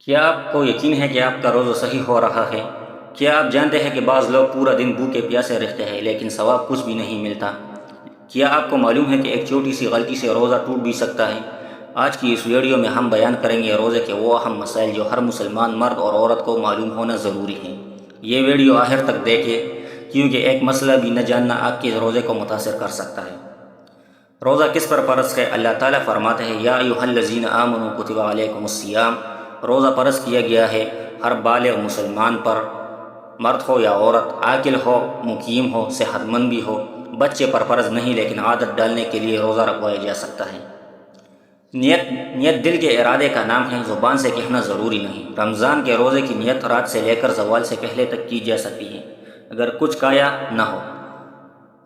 کیا آپ کو یقین ہے کہ آپ کا روزہ صحیح ہو رہا ہے؟ کیا آپ جانتے ہیں کہ بعض لوگ پورا دن بھوکے پیاسے رہتے ہیں لیکن ثواب کچھ بھی نہیں ملتا؟ کیا آپ کو معلوم ہے کہ ایک چھوٹی سی غلطی سے روزہ ٹوٹ بھی سکتا ہے؟ آج کی اس ویڈیو میں ہم بیان کریں گے روزے کے وہ اہم مسائل جو ہر مسلمان مرد اور عورت کو معلوم ہونا ضروری ہے۔ یہ ویڈیو آخر تک دیکھیں کیونکہ ایک مسئلہ بھی نہ جاننا آپ کے روزے کو متاثر کر سکتا ہے۔ روزہ کس پر فرض ہے؟ اللہ تعالیٰ فرماتے ہیں یا ایھا الذین آمنوا کتب علیکم الصیام، روزہ فرض کیا گیا ہے ہر بالغ مسلمان پر، مرد ہو یا عورت، عاقل ہو، مقیم ہو، صحت مند بھی ہو۔ بچے پر فرض نہیں لیکن عادت ڈالنے کے لیے روزہ رکھوایا جا سکتا ہے۔ نیت دل کے ارادے کا نام ہے، زبان سے کہنا ضروری نہیں۔ رمضان کے روزے کی نیت رات سے لے کر زوال سے پہلے تک کی جا سکتی ہے اگر کچھ کھایا نہ ہو۔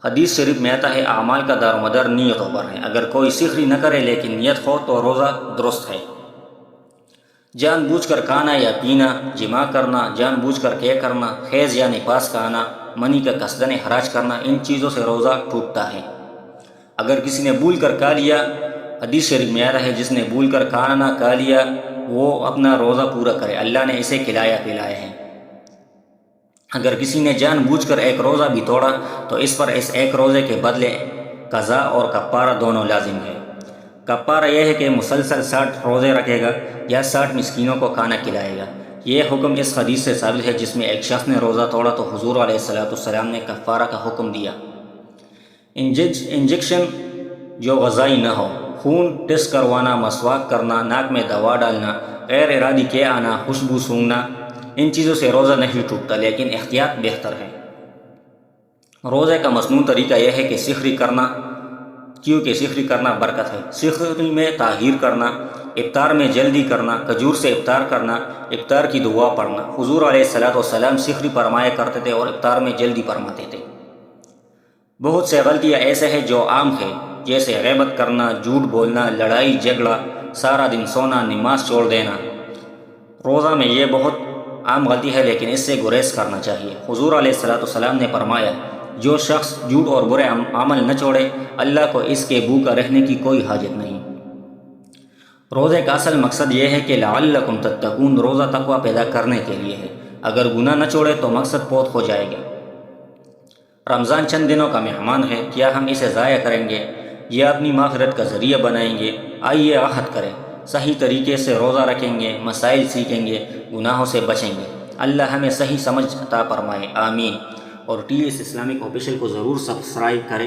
حدیث شریف میں آتا ہے اعمال کا دار و مدار نیتوں پر ہے، اگر کوئی سحری نہ کرے لیکن نیت ہو تو روزہ درست ہے۔ جان بوجھ کر کھانا یا پینا، جماع کرنا، جان بوجھ کر کے کرنا، حیض یا نفاس کا آنا، منی کا قصدن اخراج کرنا، ان چیزوں سے روزہ ٹوٹتا ہے۔ اگر کسی نے بھول کر کھا لیا، حدیث شریف میں آتا ہے جس نے بھول کر کھانا کھا لیا وہ اپنا روزہ پورا کرے، اللہ نے اسے کھلایا پلایا ہے۔ اگر کسی نے جان بوجھ کر ایک روزہ بھی توڑا تو اس پر اس ایک روزے کے بدلے قضا اور کفارہ دونوں لازم ہے۔ کفارہ یہ ہے کہ مسلسل 60 روزے رکھے گا یا 60 مسکینوں کو کھانا کھلائے گا۔ یہ حکم اس حدیث سے ثابت ہے جس میں ایک شخص نے روزہ توڑا تو حضور علیہ السلام نے کفارہ کا حکم دیا۔ انجیکشن جو غذائی نہ ہو، خون ٹیسٹ کروانا، مسواک کرنا، ناک میں دوا ڈالنا، غیر ارادی کے آنا، خوشبو سونگھنا، ان چیزوں سے روزہ نہیں ٹوٹتا لیکن احتیاط بہتر ہے۔ روزے کا مصنون طریقہ یہ ہے کہ سحری کرنا، کیونکہ سحری کرنا برکت ہے۔ سحری میں تاخیر کرنا، افطار میں جلدی کرنا، کھجور سے افطار کرنا، افطار کی دعا پڑھنا۔ حضور علیہ السلام سحری فرمایا کرتے تھے اور افطار میں جلدی فرماتے تھے۔ بہت سے غلطیاں ایسے ہیں جو عام ہیں جیسے غیبت کرنا، جھوٹ بولنا، لڑائی جھگڑا، سارا دن سونا، نماز چھوڑ دینا۔ روزہ میں یہ بہت عام غلطی ہے لیکن اس سے گریز کرنا چاہیے۔ حضور علیہ السلام نے فرمایا جو شخص جھوٹ اور برے عمل نہ چھوڑے اللہ کو اس کے بھوکا رہنے کی کوئی حاجت نہیں۔ روزے کا اصل مقصد یہ ہے کہ لعلکم تتقون، روزہ تقوی پیدا کرنے کے لیے ہے۔ اگر گناہ نہ چھوڑے تو مقصد فوت ہو جائے گا۔ رمضان چند دنوں کا مہمان ہے، کیا ہم اسے ضائع کریں گے یا اپنی مغفرت کا ذریعہ بنائیں گے؟ آئیے عہد کریں، صحیح طریقے سے روزہ رکھیں گے، مسائل سیکھیں گے، گناہوں سے بچیں گے۔ اللہ ہمیں صحیح سمجھ عطا فرمائے، آمین۔ اور TS اسلامک آفیشیل کو ضرور سبسکرائب کریں۔